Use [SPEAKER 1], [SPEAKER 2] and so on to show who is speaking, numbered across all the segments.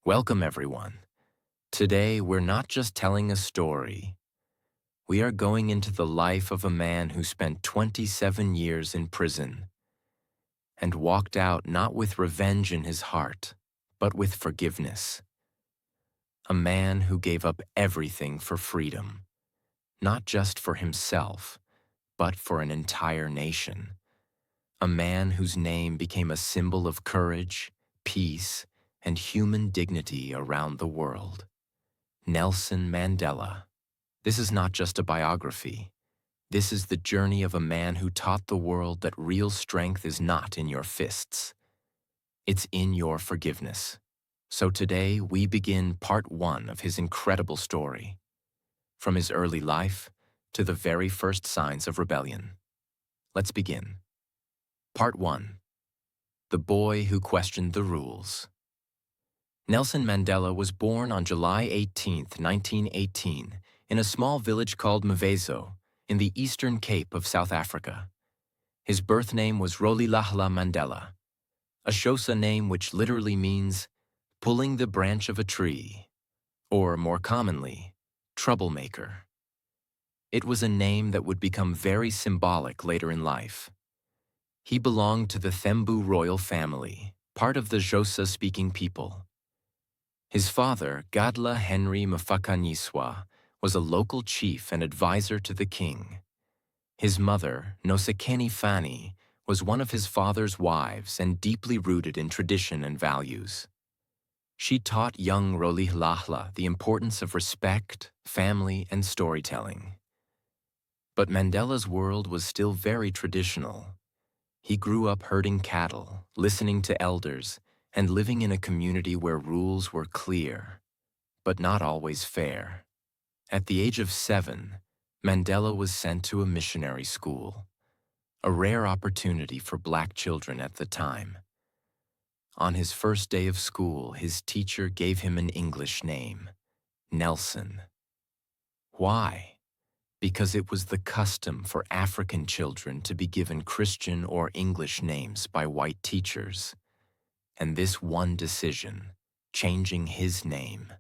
[SPEAKER 1] Welcome, everyone. Today, we're not just telling a story. We are going into the life of a man who spent 27 years in prison and walked out not with revenge in his heart, but with forgiveness. A man who gave up everything for freedom, not just for himself, but for an entire nation. A man whose name became a symbol of courage, peace, and human dignity around the world. Nelson Mandela. This is not just a biography. This is the journey of a man who taught the world that real strength is not in your fists. It's in your forgiveness. So today, we begin part one of his incredible story, from his early life to the very first signs of rebellion. Let's begin. Part one. The boy who questioned the rules. Nelson Mandela was born on July 18, 1918, in a small village called Mvezo, in the Eastern Cape of South Africa. His birth name was Rolihlahla Mandela, a Xhosa name which literally means pulling the branch of a tree, or more commonly, troublemaker. It was a name that would become very symbolic later in life. He belonged to the Thembu royal family, part of the Xhosa-speaking people. His father, Gadla Henry Mafakanyiswa, was a local chief and advisor to the king. His mother, Nosekeni Fani, was one of his father's wives and deeply rooted in tradition and values. She taught young Rolihlahla the importance of respect, family, and storytelling. But Mandela's world was still very traditional. He grew up herding cattle, listening to elders, and living in a community where rules were clear, but not always fair. At the age of 7, Mandela was sent to a missionary school, a rare opportunity for black children at the time. On his first day of school, his teacher gave him an English name, Nelson. Why? Because it was the custom for African children to be given Christian or English names by white teachers. And this one decision, changing his name,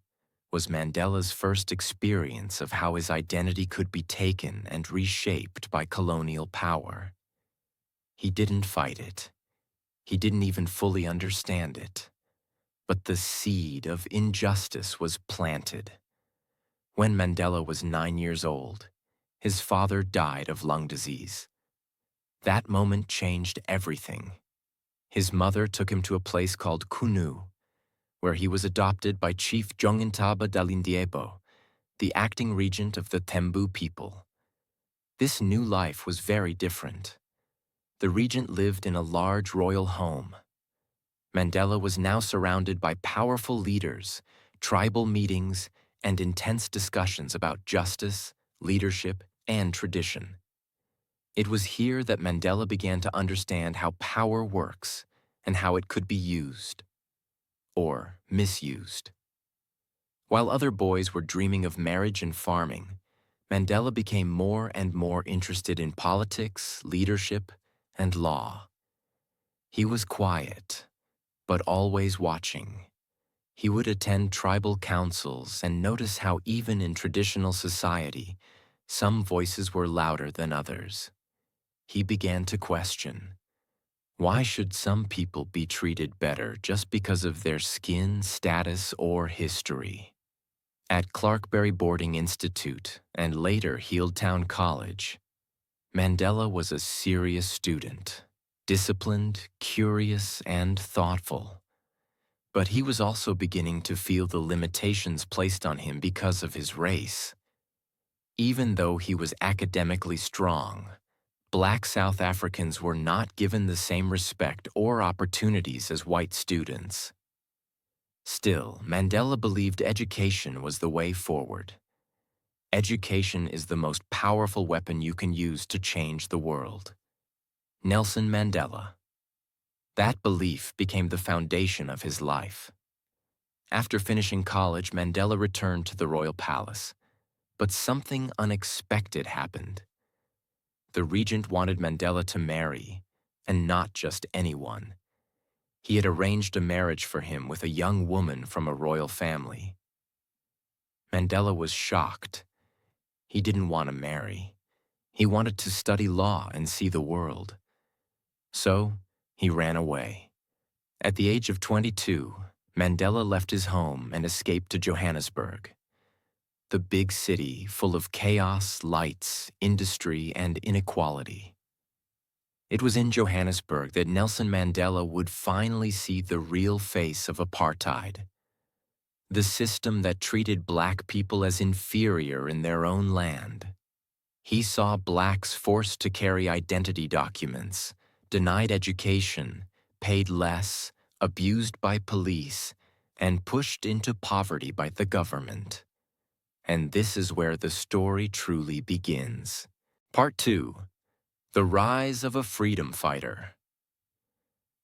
[SPEAKER 1] was Mandela's first experience of how his identity could be taken and reshaped by colonial power. He didn't fight it. He didn't even fully understand it. But the seed of injustice was planted. When Mandela was 9 years old, his father died of lung disease. That moment changed everything. His mother took him to a place called Kunu, where he was adopted by Chief Jongintaba Dalindyebo, the acting regent of the Thembu people. This new life was very different. The regent lived in a large royal home. Mandela was now surrounded by powerful leaders, tribal meetings, and intense discussions about justice, leadership, and tradition. It was here that Mandela began to understand how power works and how it could be used, or misused. While other boys were dreaming of marriage and farming, Mandela became more and more interested in politics, leadership, and law. He was quiet, but always watching. He would attend tribal councils and notice how even in traditional society, some voices were louder than others. He began to question, why should some people be treated better just because of their skin, status, or history? At Clarkberry Boarding Institute and later Healdtown College, Mandela was a serious student, disciplined, curious, and thoughtful. But he was also beginning to feel the limitations placed on him because of his race. Even though he was academically strong, Black South Africans were not given the same respect or opportunities as white students. Still, Mandela believed education was the way forward. Education is the most powerful weapon you can use to change the world. Nelson Mandela. That belief became the foundation of his life. After finishing college, Mandela returned to the royal palace. But something unexpected happened. The regent wanted Mandela to marry, and not just anyone. He had arranged a marriage for him with a young woman from a royal family. Mandela was shocked. He didn't want to marry. He wanted to study law and see the world. So, he ran away. At the age of 22, Mandela left his home and escaped to Johannesburg. The big city full of chaos, lights, industry, and inequality. It was in Johannesburg that Nelson Mandela would finally see the real face of apartheid. The system that treated black people as inferior in their own land. He saw blacks forced to carry identity documents, denied education, paid less, abused by police, and pushed into poverty by the government. And this is where the story truly begins. Part 2. The Rise of a Freedom Fighter.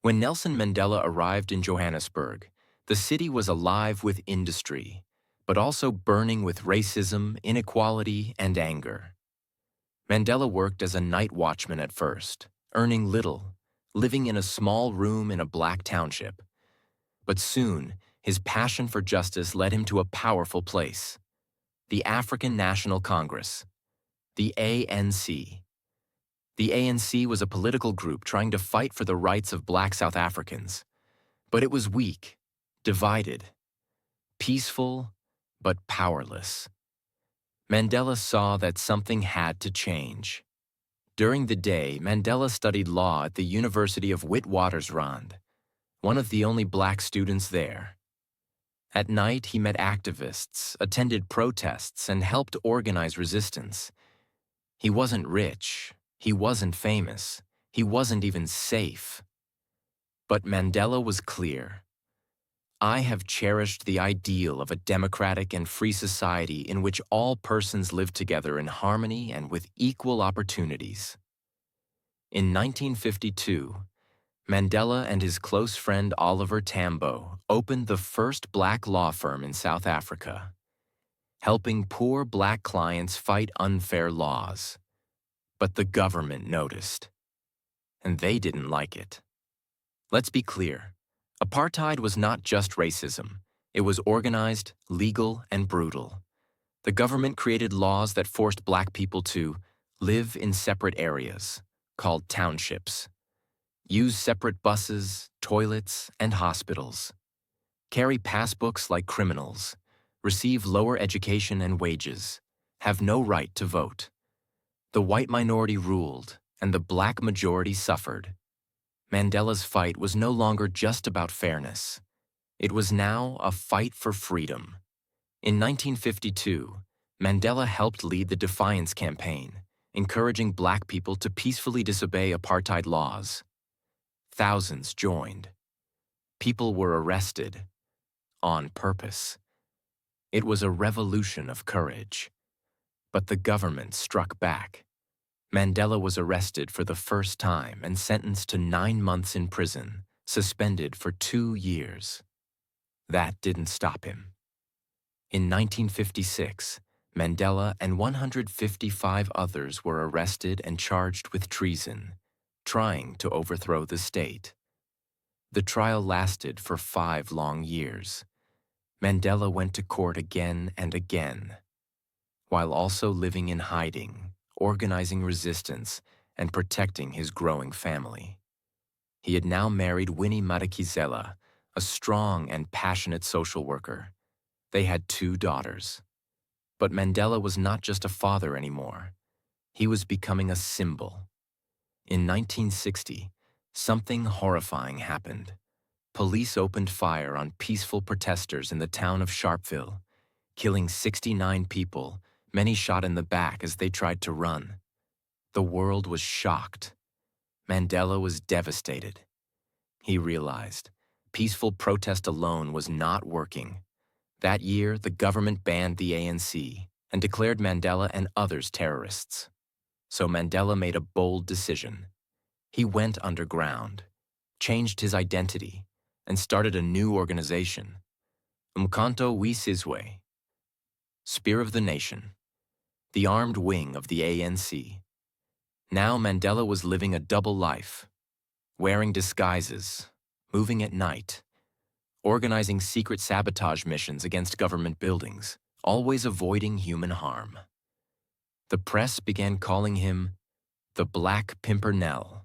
[SPEAKER 1] When Nelson Mandela arrived in Johannesburg, the city was alive with industry, but also burning with racism, inequality, and anger. Mandela worked as a night watchman at first, earning little, living in a small room in a black township. But soon, his passion for justice led him to a powerful place: the African National Congress, the ANC. The ANC was a political group trying to fight for the rights of black South Africans. But it was weak, divided, peaceful, but powerless. Mandela saw that something had to change. During the day, Mandela studied law at the University of Witwatersrand, one of the only black students there. At night, he met activists, attended protests, and helped organize resistance. He wasn't rich, he wasn't famous, he wasn't even safe. But Mandela was clear. I have cherished the ideal of a democratic and free society in which all persons live together in harmony and with equal opportunities. In 1952, Mandela and his close friend Oliver Tambo opened the first black law firm in South Africa, helping poor black clients fight unfair laws. But the government noticed, and they didn't like it. Let's be clear. Apartheid was not just racism. It was organized, legal, and brutal. The government created laws that forced black people to live in separate areas, called townships, use separate buses, toilets, and hospitals, carry passbooks like criminals, receive lower education and wages, have no right to vote. The white minority ruled, and the black majority suffered. Mandela's fight was no longer just about fairness. It was now a fight for freedom. In 1952, Mandela helped lead the Defiance Campaign, encouraging black people to peacefully disobey apartheid laws. Thousands joined. People were arrested, on purpose. It was a revolution of courage. But the government struck back. Mandela was arrested for the first time and sentenced to 9 months in prison, suspended for 2 years. That didn't stop him. In 1956, Mandela and 155 others were arrested and charged with treason, trying to overthrow the state. The trial lasted for 5 long years. Mandela went to court again and again, while also living in hiding, organizing resistance, and protecting his growing family. He had now married Winnie Madikizela, a strong and passionate social worker. They had 2 daughters. But Mandela was not just a father anymore. He was becoming a symbol. In 1960, something horrifying happened. Police opened fire on peaceful protesters in the town of Sharpeville, killing 69 people, many shot in the back as they tried to run. The world was shocked. Mandela was devastated. He realized peaceful protest alone was not working. That year, the government banned the ANC and declared Mandela and others terrorists. So Mandela made a bold decision. He went underground, changed his identity, and started a new organization, Umkhonto we Sizwe, Spear of the Nation, the armed wing of the ANC. Now Mandela was living a double life, wearing disguises, moving at night, organizing secret sabotage missions against government buildings, always avoiding human harm. The press began calling him the Black Pimpernel,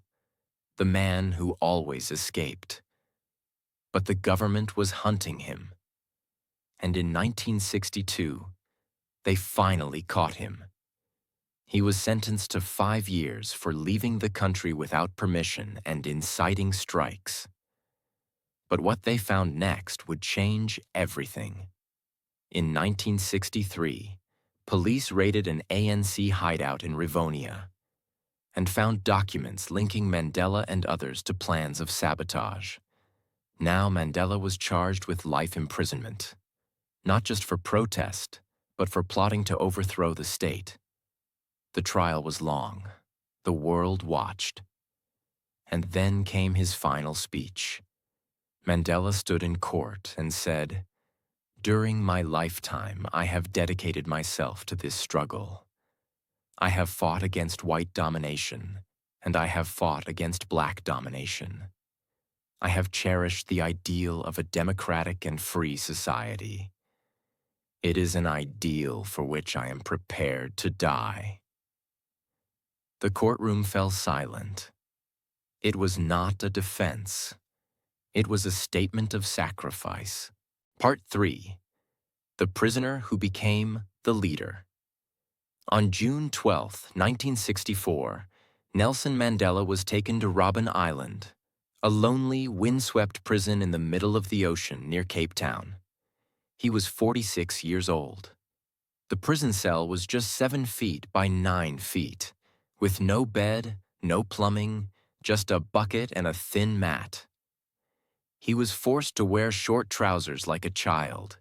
[SPEAKER 1] the man who always escaped. But the government was hunting him. And in 1962, they finally caught him. He was sentenced to 5 years for leaving the country without permission and inciting strikes. But what they found next would change everything. In 1963, police raided an ANC hideout in Rivonia and found documents linking Mandela and others to plans of sabotage. Now Mandela was charged with life imprisonment, not just for protest, but for plotting to overthrow the state. The trial was long. The world watched. And then came his final speech. Mandela stood in court and said, "During my lifetime, I have dedicated myself to this struggle. I have fought against white domination, and I have fought against black domination. I have cherished the ideal of a democratic and free society. It is an ideal for which I am prepared to die." The courtroom fell silent. It was not a defense. It was a statement of sacrifice. Part 3. The Prisoner Who Became the Leader. On June 12, 1964, Nelson Mandela was taken to Robben Island, a lonely, windswept prison in the middle of the ocean near Cape Town. He was 46 years old. The prison cell was just 7 feet by 9 feet, with no bed, no plumbing, just a bucket and a thin mat. He was forced to wear short trousers like a child.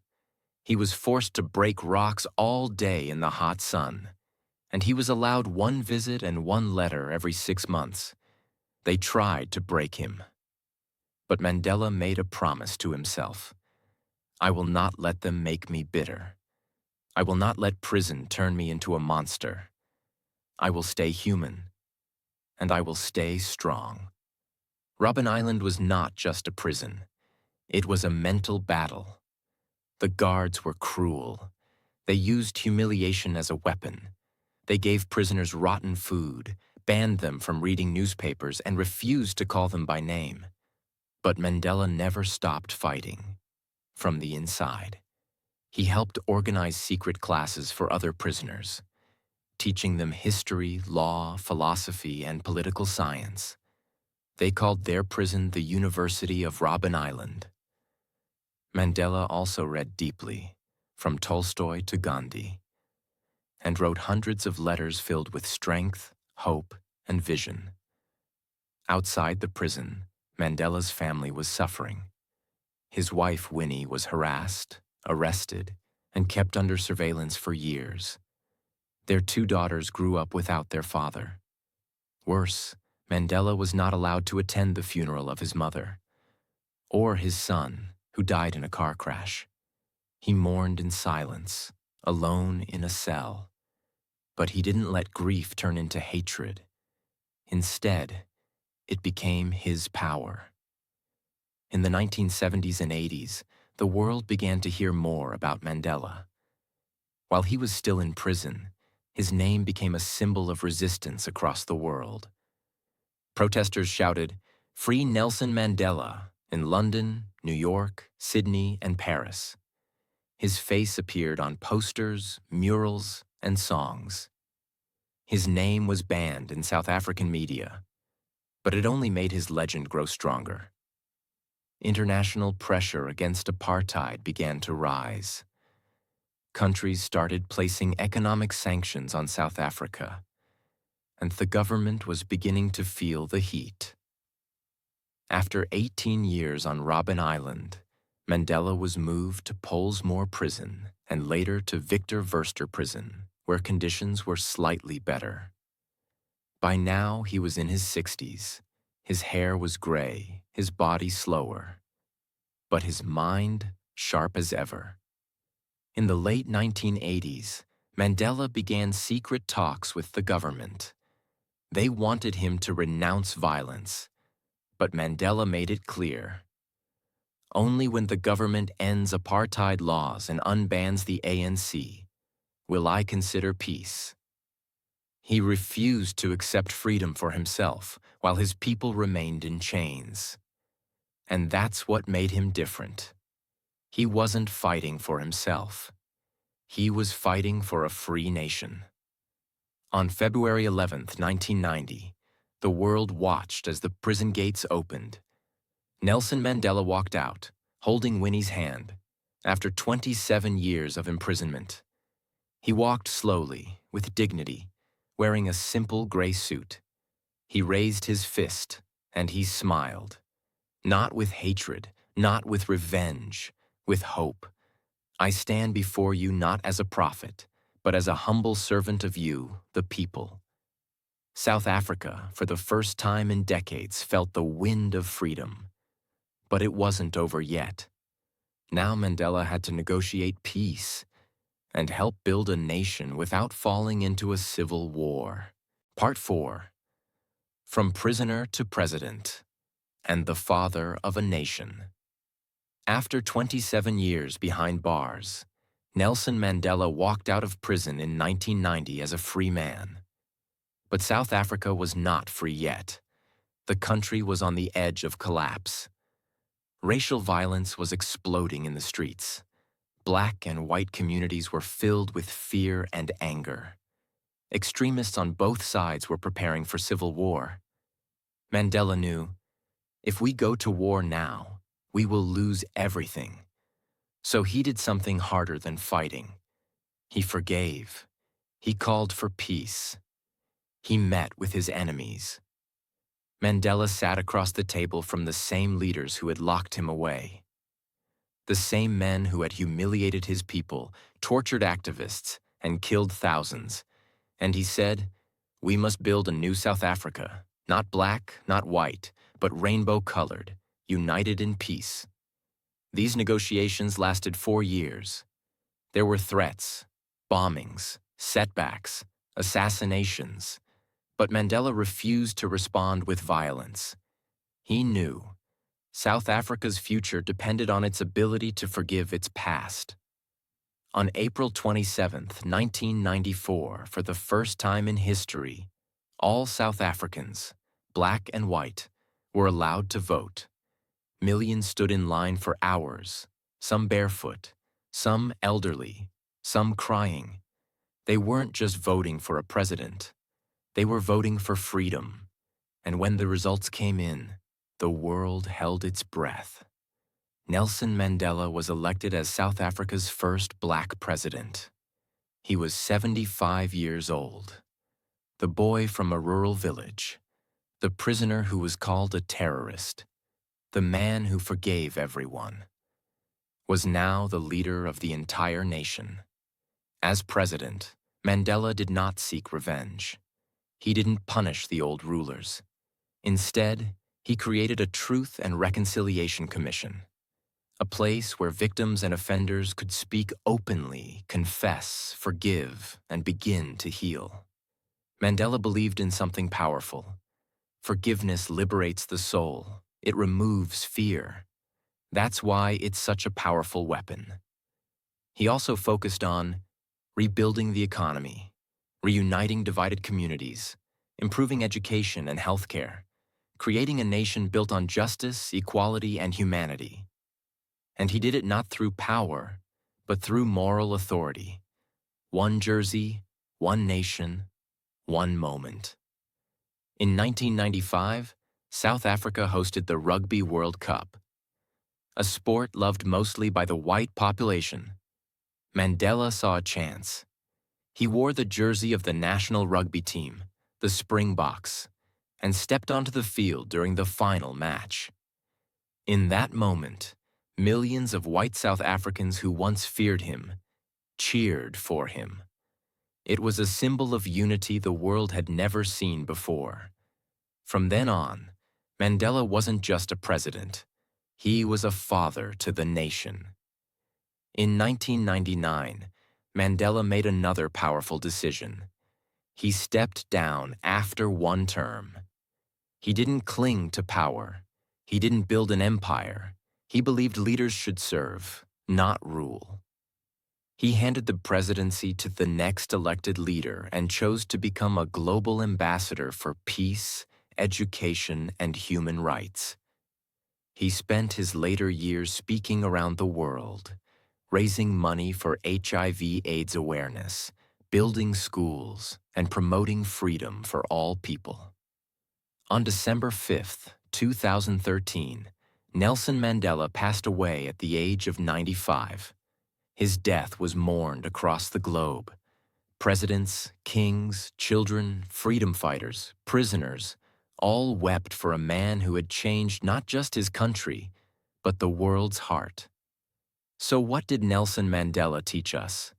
[SPEAKER 1] He was forced to break rocks all day in the hot sun. And he was allowed 1 visit and 1 letter every 6 months. They tried to break him. But Mandela made a promise to himself. "I will not let them make me bitter. I will not let prison turn me into a monster. I will stay human, and I will stay strong." Robben Island was not just a prison. It was a mental battle. The guards were cruel. They used humiliation as a weapon. They gave prisoners rotten food, banned them from reading newspapers, and refused to call them by name. But Mandela never stopped fighting. From the inside, he helped organize secret classes for other prisoners, teaching them history, law, philosophy, and political science. They called their prison the University of Robben Island. Mandela also read deeply, from Tolstoy to Gandhi, and wrote hundreds of letters filled with strength, hope, and vision. Outside the prison, Mandela's family was suffering. His wife, Winnie, was harassed, arrested, and kept under surveillance for years. Their 2 daughters grew up without their father. Worse, Mandela was not allowed to attend the funeral of his mother, or his son, who died in a car crash. He mourned in silence, alone in a cell. But he didn't let grief turn into hatred. Instead, it became his power. In the 1970s and 80s, the world began to hear more about Mandela. While he was still in prison, his name became a symbol of resistance across the world. Protesters shouted, "Free Nelson Mandela," in London, New York, Sydney, and Paris. His face appeared on posters, murals, and songs. His name was banned in South African media, but it only made his legend grow stronger. International pressure against apartheid began to rise. Countries started placing economic sanctions on South Africa, and the government was beginning to feel the heat. After 18 years on Robben Island, Mandela was moved to Pollsmoor Prison and later to Victor Verster Prison, where conditions were slightly better. By now, he was in his 60s. His hair was gray, his body slower, but his mind sharp as ever. In the late 1980s, Mandela began secret talks with the government. They wanted him to renounce violence, but Mandela made it clear, Only when the government ends apartheid laws and unbans the ANC will I consider peace. He refused to accept freedom for himself while his people remained in chains. And that's what made him different. He wasn't fighting for himself. He was fighting for a free nation. On February 11, 1990, the world watched as the prison gates opened. Nelson Mandela walked out, holding Winnie's hand, after 27 years of imprisonment. He walked slowly, with dignity, wearing a simple gray suit. He raised his fist, and he smiled. Not with hatred, not with revenge, with hope. I stand before you not as a prophet, but as a humble servant of you, the people. South Africa, for the first time in decades, felt the wind of freedom. But it wasn't over yet. Now Mandela had to negotiate peace and help build a nation without falling into a civil war. Part 4. From Prisoner to President and the Father of a Nation. After 27 years behind bars, Nelson Mandela walked out of prison in 1990 as a free man. But South Africa was not free yet. The country was on the edge of collapse. Racial violence was exploding in the streets. Black and white communities were filled with fear and anger. Extremists on both sides were preparing for civil war. Mandela knew, if we go to war now, we will lose everything. So he did something harder than fighting. He forgave. He called for peace. He met with his enemies. Mandela sat across the table from the same leaders who had locked him away. The same men who had humiliated his people, tortured activists, and killed thousands. And he said, we must build a new South Africa, not black, not white, but rainbow-colored, united in peace. These negotiations lasted 4 years. There were threats, bombings, setbacks, assassinations. But Mandela refused to respond with violence. He knew South Africa's future depended on its ability to forgive its past. On April 27, 1994, for the first time in history, all South Africans, black and white, were allowed to vote. Millions stood in line for hours, some barefoot, some elderly, some crying. They weren't just voting for a president. They were voting for freedom. And when the results came in, the world held its breath. Nelson Mandela was elected as South Africa's first black president. He was 75 years old. The boy from a rural village. The prisoner who was called a terrorist. The man who forgave everyone. Was now the leader of the entire nation. As president, Mandela did not seek revenge. He didn't punish the old rulers. Instead, he created a Truth and Reconciliation Commission, a place where victims and offenders could speak openly, confess, forgive, and begin to heal. Mandela believed in something powerful. Forgiveness liberates the soul. It removes fear. That's why it's such a powerful weapon. He also focused on rebuilding the economy, reuniting divided communities, improving education and healthcare, creating a nation built on justice, equality, and humanity. And he did it not through power, but through moral authority. One jersey, one nation, one moment. In 1995, South Africa hosted the Rugby World Cup, a sport loved mostly by the white population. Mandela saw a chance. He wore the jersey of the national rugby team, the Springboks, and stepped onto the field during the final match. In that moment, millions of white South Africans who once feared him cheered for him. It was a symbol of unity the world had never seen before. From then on, Mandela wasn't just a president. He was a father to the nation. In 1999, Mandela made another powerful decision. He stepped down after one term. He didn't cling to power. He didn't build an empire. He believed leaders should serve, not rule. He handed the presidency to the next elected leader and chose to become a global ambassador for peace, education, and human rights. He spent his later years speaking around the world, raising money for HIV/AIDS awareness, building schools, and promoting freedom for all people. On December 5th, 2013, Nelson Mandela passed away at the age of 95. His death was mourned across the globe. Presidents, kings, children, freedom fighters, prisoners, all wept for a man who had changed not just his country, but the world's heart. So what did Nelson Mandela teach us?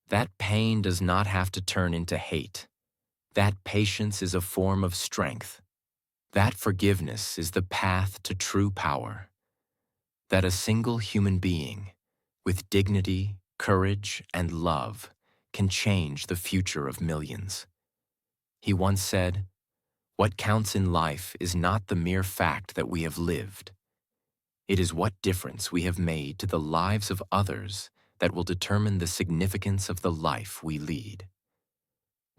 [SPEAKER 1] That pain does not have to turn into hate. That patience is a form of strength. That forgiveness is the path to true power. That a single human being, with dignity, courage, and love, can change the future of millions. He once said, "What counts in life is not the mere fact that we have lived. It is what difference we have made to the lives of others that will determine the significance of the life we lead."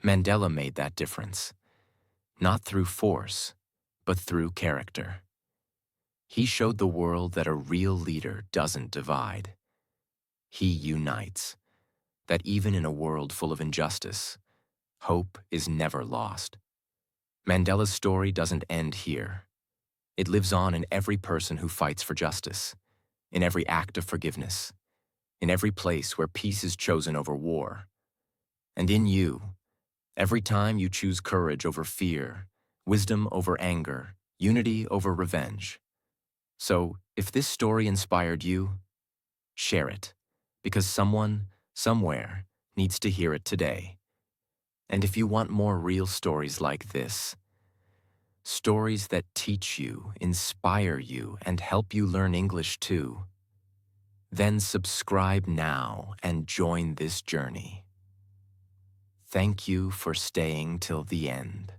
[SPEAKER 1] Mandela made that difference, not through force, but through character. He showed the world that a real leader doesn't divide. He unites, that even in a world full of injustice, hope is never lost. Mandela's story doesn't end here. It lives on in every person who fights for justice, in every act of forgiveness, in every place where peace is chosen over war, and in you, every time you choose courage over fear, wisdom over anger, unity over revenge. So, if this story inspired you, share it, because someone, somewhere, needs to hear it today. And if you want more real stories like this, stories that teach you, inspire you, and help you learn English too, then subscribe now and join this journey. Thank you for staying till the end.